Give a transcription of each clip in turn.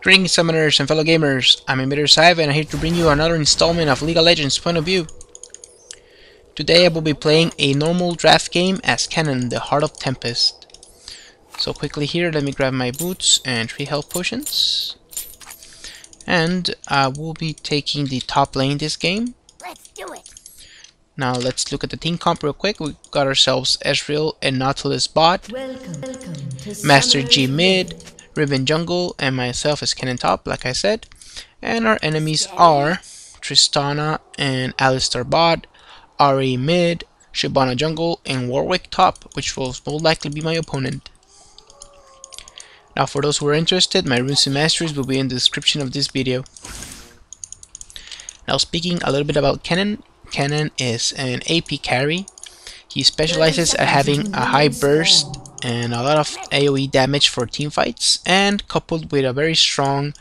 Greetings summoners and fellow gamers, I'm InvaderXive and I'm here to bring you another installment of League of Legends Point of View. Today I will be playing a normal draft game as Kennen, the Heart of Tempest. So quickly here, let me grab my boots and 3 health potions. And I will be taking the top lane this game. Let's do it. Now let's look at the team comp real quick. We got ourselves Ezreal and Nautilus bot, Master G mid, Ribbon jungle, and myself as Kennen top, like I said. And our enemies are Tristana and Alistar bot, Ari mid, Shyvana jungle, and Warwick top, which will most likely be my opponent. Now for those who are interested, my runes and masteries will be in the description of this video. Now speaking a little bit about Kennen. Kennen is an AP carry. He specializes at having a high burst and a lot of AoE damage for team fights, and coupled with a very strong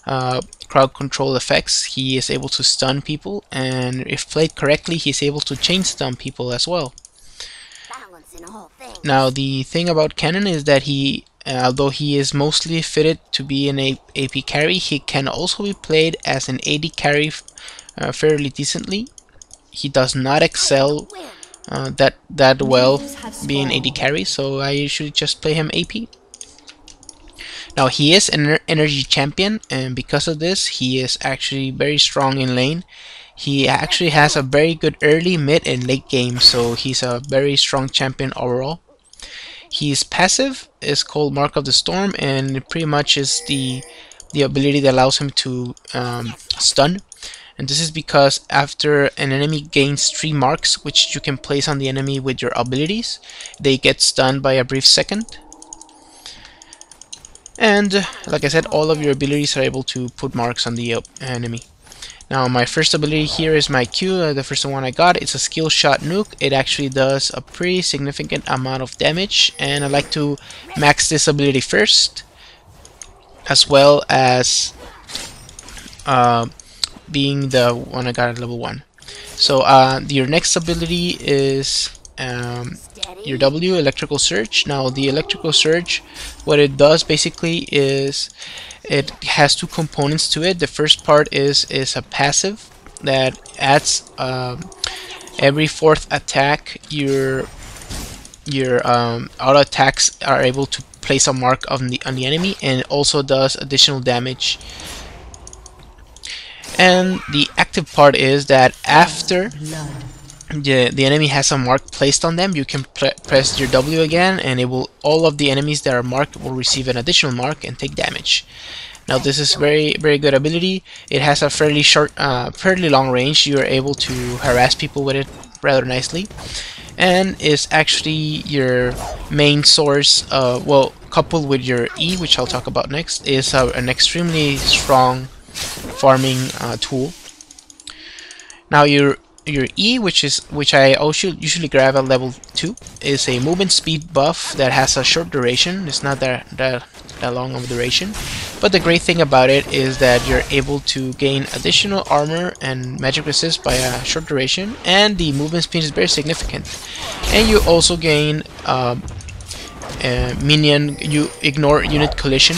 crowd control effects, he is able to stun people, and if played correctly, he's able to chain stun people as well. Now the thing about Kennen is that he, although he is mostly fitted to be an AP carry, he can also be played as an AD carry fairly decently. He does not excel that well being AD carry, so I usually just play him AP. Now he is an energy champion, and because of this he is actually very strong in lane. He actually has a very good early, mid, and late game, so he's a very strong champion overall. His passive is called Mark of the Storm, and it pretty much is the ability that allows him to stun. And this is because after an enemy gains 3 marks, which you can place on the enemy with your abilities, they get stunned by a brief second. And like I said, all of your abilities are able to put marks on the enemy. Now my first ability here is my Q, the first one I got. It's a skill shot nuke. It actually does a pretty significant amount of damage, and I like to max this ability first, as well as being the one I got at level 1. So your next ability is your W, Electrical Surge. Now the Electrical Surge, what it does basically is it has 2 components to it. The first part is a passive that adds every 4th attack your auto attacks are able to place a mark on the enemy, and it also does additional damage. And the active part is that after the enemy has a mark placed on them, you can press your W again, and it will, all of the enemies that are marked will receive an additional mark and take damage. Now this is very good ability. It has a fairly short, fairly long range. You are able to harass people with it rather nicely, and is actually your main source. Well, coupled with your E, which I'll talk about next, is an extremely strong farming tool. Now your E, which I also usually grab at level 2, is a movement speed buff that has a short duration. It's not that long of a duration, but the great thing about it is that you're able to gain additional armor and magic resist by a short duration, and the movement speed is very significant. And you also gain minion, you ignore unit collision,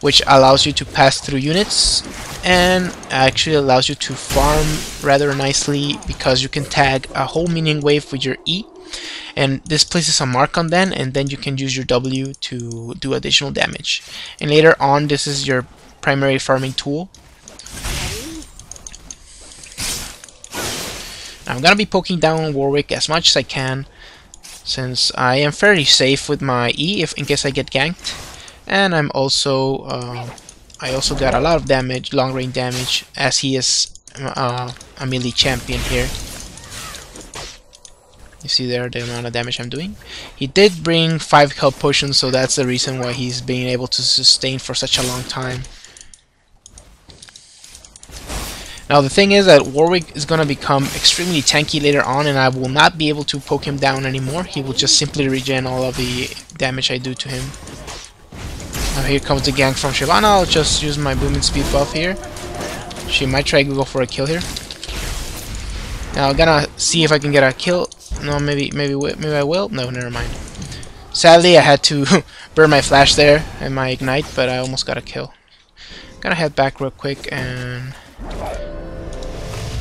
which allows you to pass through units, and actually allows you to farm rather nicely because you can tag a whole minion wave with your E, and this places a mark on them, and then you can use your W to do additional damage. And later on, this is your primary farming tool. Now, I'm gonna be poking down Warwick as much as I can, since I am fairly safe with my E if in case I get ganked. And I'm also I also got a lot of damage, long range damage, as he is a melee champion here. You see there the amount of damage I'm doing. He did bring 5 health potions, so that's the reason why he's being able to sustain for such a long time. Now the thing is that Warwick is gonna become extremely tanky later on, and I will not be able to poke him down anymore. He will just simply regen all of the damage I do to him. Now here comes the gank from Shyvana. I'll just use my movement speed buff here. She might try to go for a kill here. Now I'm gonna see if I can get a kill. No, maybe I will. No, never mind. Sadly, I had to burn my flash there and my ignite, but I almost got a kill. Gonna head back real quick and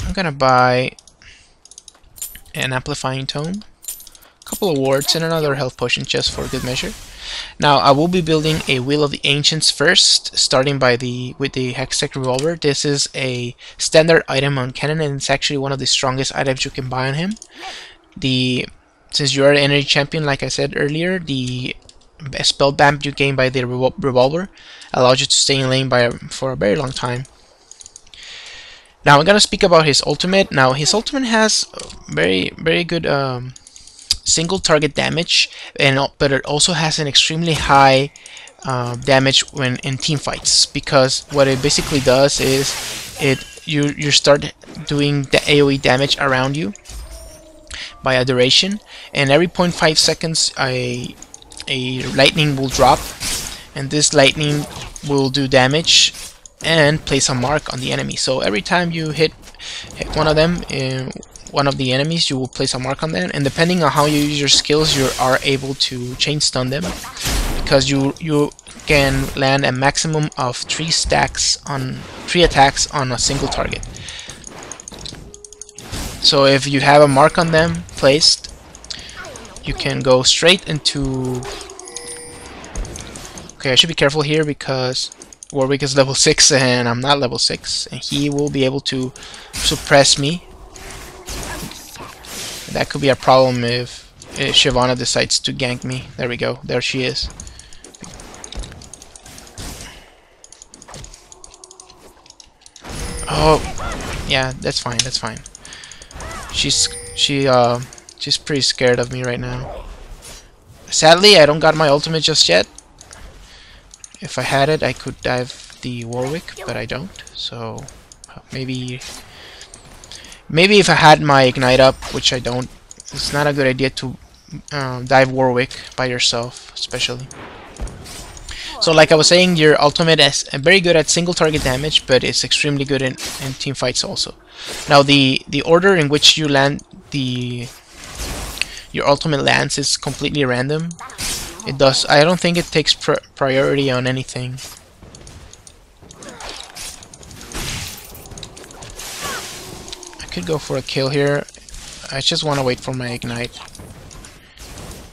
I'm gonna buy an amplifying tome, a couple of wards, and another health potion just for good measure. Now I will be building a Wheel of the Ancients first, starting with the Hextech Revolver. This is a standard item on Kennen, and it's actually one of the strongest items you can buy on him. Since you are an energy champion, like I said earlier, the spell bump you gain by the revolver allows you to stay in lane for a very long time. Now I'm gonna speak about his ultimate. Now his ultimate has very good single target damage, but it also has an extremely high damage when in team fights, because what it basically does is you start doing the AoE damage around you by a duration, and every 0.5 seconds a lightning will drop, and this lightning will do damage and place a mark on the enemy. So every time you hit one of them, one of the enemies, you will place a mark on them, and depending on how you use your skills, you are able to chain stun them, because you can land a maximum of 3 attacks on a single target. So if you have a mark on them placed, you can go straight into... Okay, I should be careful here because Warwick is level 6 and I'm not level 6, and he will be able to suppress me. That could be a problem if Shyvana decides to gank me. There we go, there she is. Oh, yeah, that's fine, that's fine. She's pretty scared of me right now. Sadly, I don't got my ultimate just yet. If I had it, I could dive the Warwick, but I don't. So maybe if I had my ignite up, which I don't, it's not a good idea to dive Warwick by yourself, especially. So like I was saying, your ultimate is very good at single target damage, but it's extremely good in team fights also. Now the order in which you land your ultimate lands is completely random. I don't think it takes priority on anything. I could go for a kill here. I just want to wait for my ignite.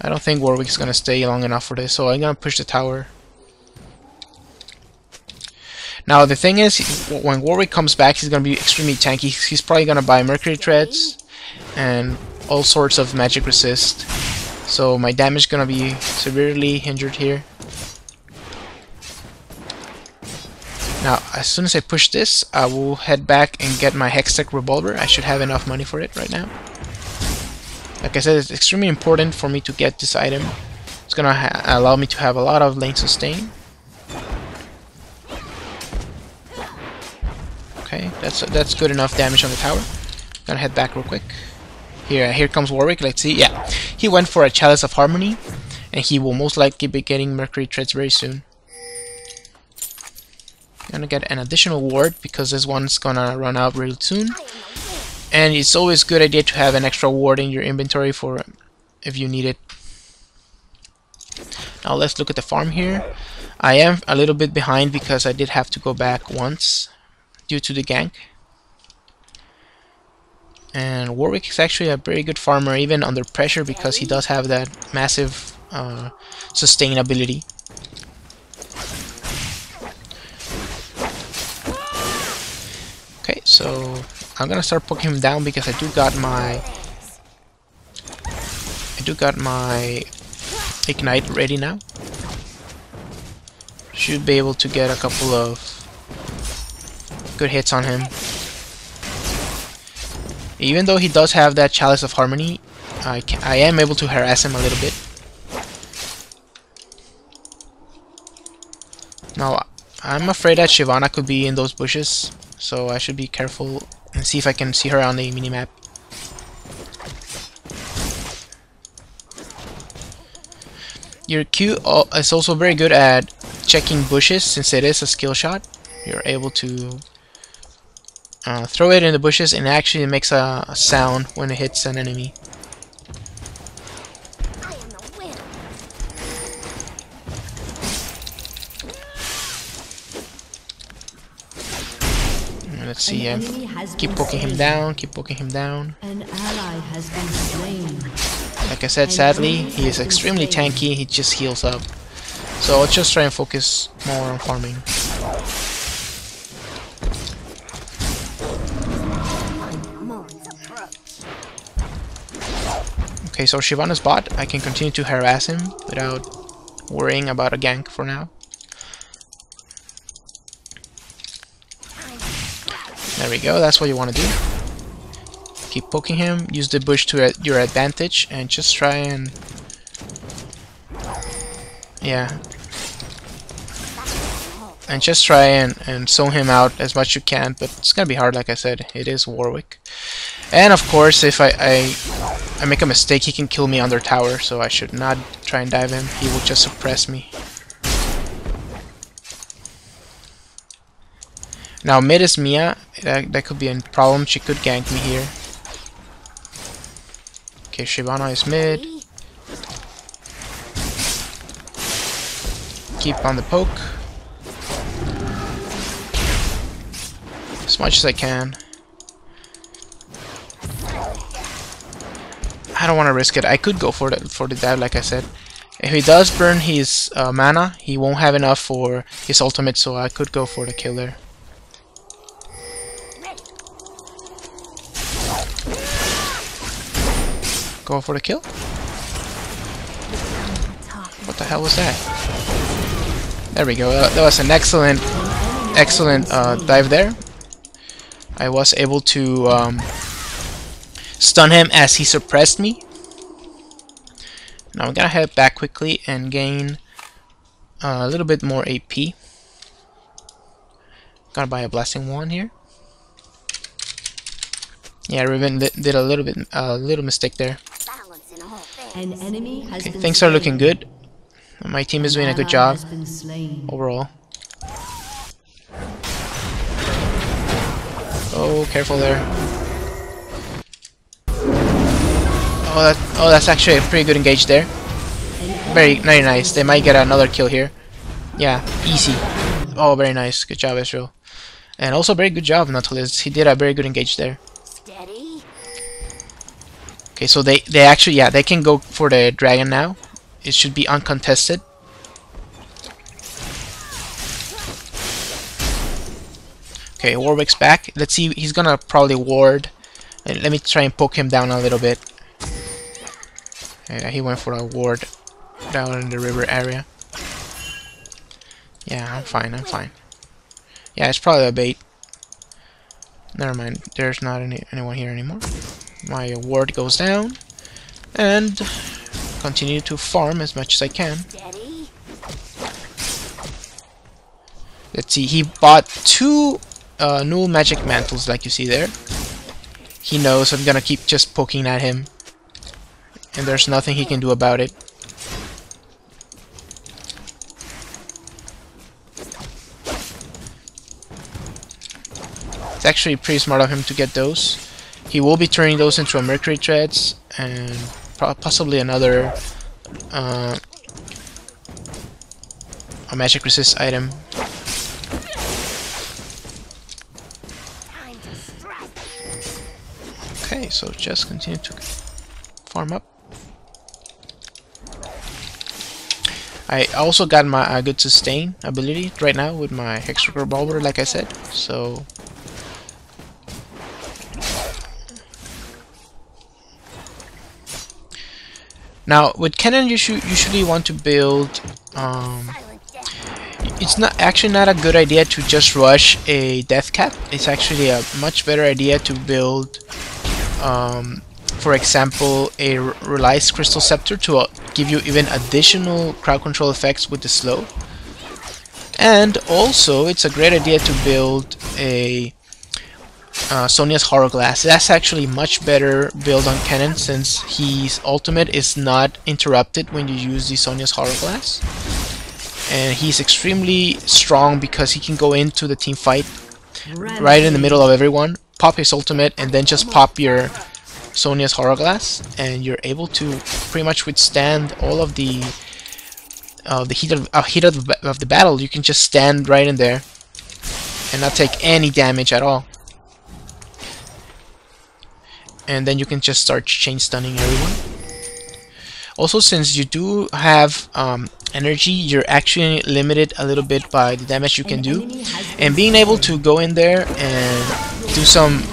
I don't think Warwick's gonna stay long enough for this, so I'm gonna push the tower. Now the thing is, when Warwick comes back, he's gonna be extremely tanky. He's probably gonna buy Mercury Treads and all sorts of magic resist. So my damage is gonna be severely hindered here. Now, as soon as I push this, I will head back and get my Hextech Revolver. I should have enough money for it right now. Like I said, it's extremely important for me to get this item. It's gonna allow me to have a lot of lane sustain. Okay, that's good enough damage on the tower. Gonna head back real quick. Here comes Warwick. Let's see. Yeah, he went for a Chalice of Harmony, and he will most likely be getting Mercury Treads very soon. Gonna get an additional ward because this one's gonna run out real soon. And it's always a good idea to have an extra ward in your inventory for if you need it. Now let's look at the farm here. I am a little bit behind because I did have to go back once due to the gank. And Warwick is actually a very good farmer even under pressure because he does have that massive sustainability. Okay, so I'm gonna start poking him down because I do got my ignite ready now. Should be able to get a couple of good hits on him. Even though he does have that Chalice of Harmony, I am able to harass him a little bit. Now, I'm afraid that Shyvana could be in those bushes, so I should be careful and see if I can see her on the minimap. Your Q is also very good at checking bushes since it is a skill shot. You're able to throw it in the bushes and actually it makes a sound when it hits an enemy. Let's see. Keep poking him down. Keep poking him down. An ally has been slain. Like I said, sadly, he is extremely tanky. He just heals up. So I'll just try and focus more on farming. Okay, so Shyvana's bot. I can continue to harass him without worrying about a gank for now. There we go, that's what you want to do. Keep poking him, use the bush to your advantage, and just try and... yeah. And just try and zone him out as much as you can, but it's gonna be hard, like I said. It is Warwick. And of course, if I make a mistake, he can kill me under tower, so I should not try and dive him. He will just suppress me. Now mid is Mia. That could be a problem. She could gank me here. Okay, Shyvana is mid. Keep on the poke. As much as I can. I don't want to risk it. I could go for the dive, like I said. If he does burn his mana, he won't have enough for his ultimate, so I could go for the kill there. Go for the kill? What the hell was that? There we go. That was an excellent dive there. I was able to stun him as he suppressed me. Now I'm gonna head back quickly and gain a little bit more AP. Gonna buy a blasting wand here. Yeah, Riven did a little mistake there. An enemy has Okay, been things are slain. looking good. My team is doing a good job Has been slain. overall. Oh, careful there. Oh, that's actually a pretty good engage there. Very nice. They might get another kill here. Yeah, easy. Oh, very nice. Good job, Israel. And also very good job, Nautilus. He did a very good engage there. Okay, so they actually, yeah, they can go for the dragon now. It should be uncontested. Okay, Warwick's back. Let's see, he's gonna probably ward. Let me try and poke him down a little bit. Yeah, he went for a ward down in the river area. Yeah, I'm fine. Yeah, it's probably a bait. Never mind, there's not anyone here anymore. My ward goes down, and continue to farm as much as I can. Let's see, he bought 2 null magic mantles, like you see there. He knows I'm gonna keep just poking at him, and there's nothing he can do about it. It's actually pretty smart of him to get those. He will be turning those into a Mercury Threads and possibly another a magic resist item. Okay, so just continue to farm up. I also got my good sustain ability right now with my Hextech Revolver, like I said. So now with Kennen, you usually want to build. It's actually not a good idea to just rush a death cap. It's actually a much better idea to build, for example, a Reliance Crystal Scepter to give you even additional crowd control effects with the slow. And also, it's a great idea to build a Sonya's Horrorglass. That's actually much better build on Kennen, since his ultimate is not interrupted when you use the Sonya's Horrorglass. And he's extremely strong because he can go into the team fight right in the middle of everyone, pop his ultimate, and then just pop your Sonya's Horrorglass, and you're able to pretty much withstand all of the heat of the battle. You can just stand right in there and not take any damage at all. and then you can just start chain stunning everyone. Also, since you do have energy, you're actually limited a little bit by the damage you can do, and being able to go in there and do some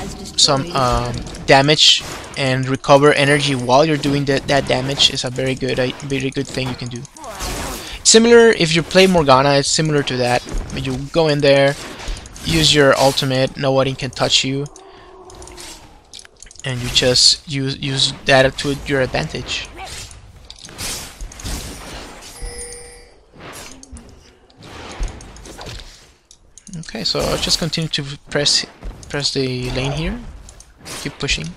damage and recover energy while you're doing that damage is a very good thing you can do. Similar, if you play Morgana, it's similar to that. You go in there, use your ultimate, nobody can touch you, and you just use that to your advantage. Okay, so I'll just continue to press the lane here. Keep pushing.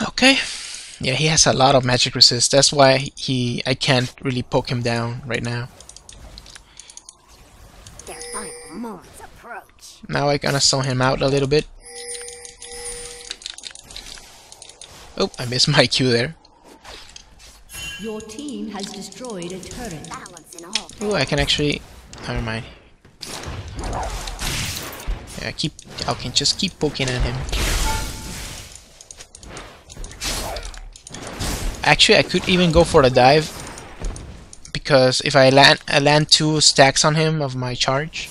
Okay. Yeah, he has a lot of magic resist. That's why I can't really poke him down right now. Their final moments approach. Now I'm gonna stun him out a little bit. Oh, I missed my Q there. Your team has destroyed a turret. Oh, I can actually... Never mind. Yeah, I can just keep poking at him. Actually, I could even go for the dive, because if I land 2 stacks on him of my charge,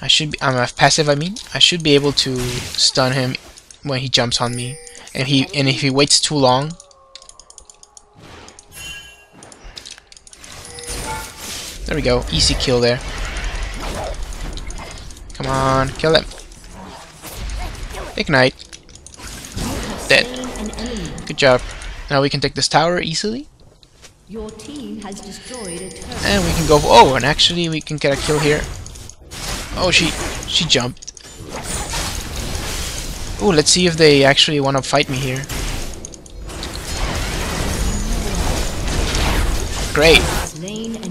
I should be, I'm a passive. I mean, I should be able to stun him when he jumps on me, and if he waits too long. There we go, easy kill there. Come on, kill him. Ignite. Dead. Good job. Now we can take this tower easily. Your team has destroyed a turret. And we can go... Oh, and actually we can get a kill here. Oh, she jumped. Oh, let's see if they actually want to fight me here. Great.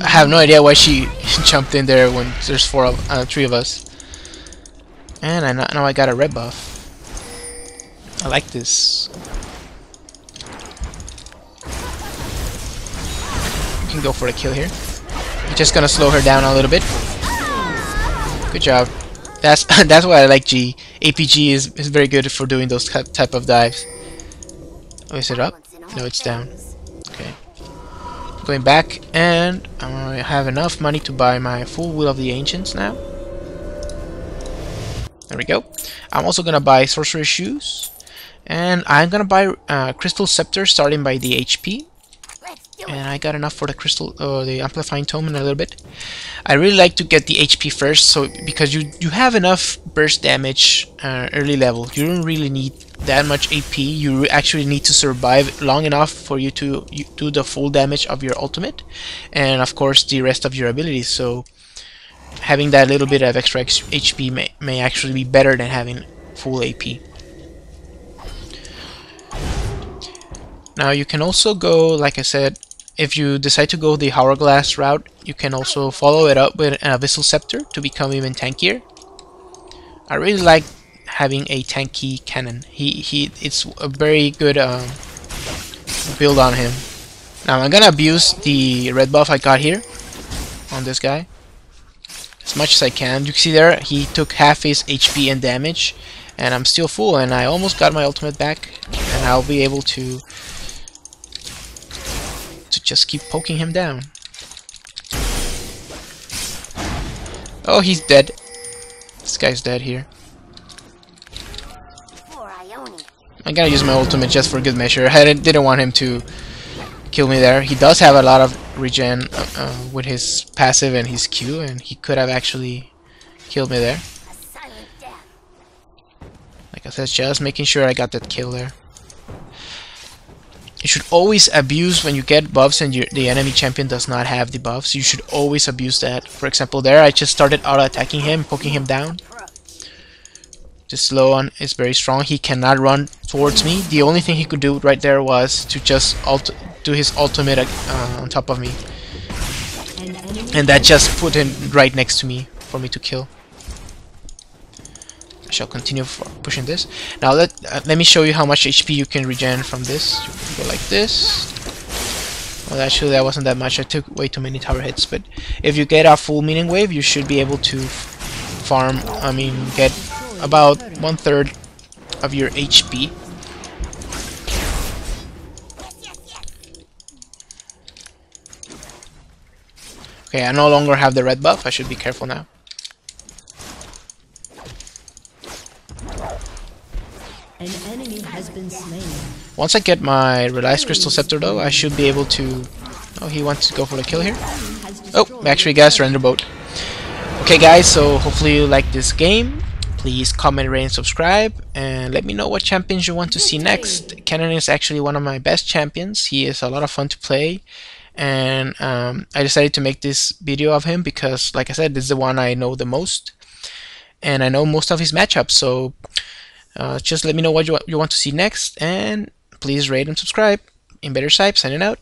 I have no idea why she jumped in there when there's 3 of us. And now I got a red buff. I like this. We can go for a kill here. I'm just gonna slow her down a little bit. Good job. That's why I like G. APG is very good for doing those type of dives. Oh, is it up? No, it's down. Okay. Going back, and I have enough money to buy my full Will of the Ancients now. There we go. I'm also gonna buy Sorcerer's Shoes, and I'm gonna buy Crystal Scepter starting by the HP. And I got enough for the crystal, the amplifying tome in a little bit. I really like to get the HP first, so because you have enough burst damage early level. You don't really need that much AP. You actually need to survive long enough for you to do the full damage of your ultimate, and of course the rest of your abilities. So having that little bit of extra HP may actually be better than having full AP. Now you can also go, like I said, if you decide to go the Hourglass route, you can also follow it up with a Abyssal Scepter to become even tankier. I really like having a tanky Kennen. It's a very good build on him. Now I'm gonna abuse the red buff I got here on this guy as much as I can. You can see there he took half his HP and damage, and I'm still full, and I almost got my ultimate back, and I'll be able to just keep poking him down. Oh, he's dead. This guy's dead here. I'm gonna use my ultimate just for good measure. I didn't want him to kill me there. He does have a lot of regen with his passive and his Q, and he could have actually killed me there. Like I said, just making sure I got that kill there. You should always abuse when you get buffs and the enemy champion does not have the buffs. You should always abuse that. For example, there I just started auto-attacking him, poking him down. The slow on is very strong. He cannot run towards me. The only thing he could do right there was to just do his ultimate on top of me. And that just put him right next to me for me to kill. I shall continue pushing this. Now let me show you how much HP you can regen from this. You can go like this. Well, actually that wasn't that much. I took way too many tower hits. But if you get a full meaning wave, you should be able to farm, I mean, get about 1/3 of your HP. Okay, I no longer have the red buff. I should be careful now. An enemy has been slain. Once I get my Reliance Crystal Scepter though, I should be able to... Oh, he wants to go for the kill here. Oh, actually guys, surrender boat. Okay guys, so hopefully you like this game. Please comment, rate, and subscribe, and let me know what champions you want to see next. Kennen is actually one of my best champions. He is a lot of fun to play, and I decided to make this video of him because, like I said, this is the one I know the most, and I know most of his matchups. So just let me know what you want to see next, and please rate and subscribe. InvaderXive signing out.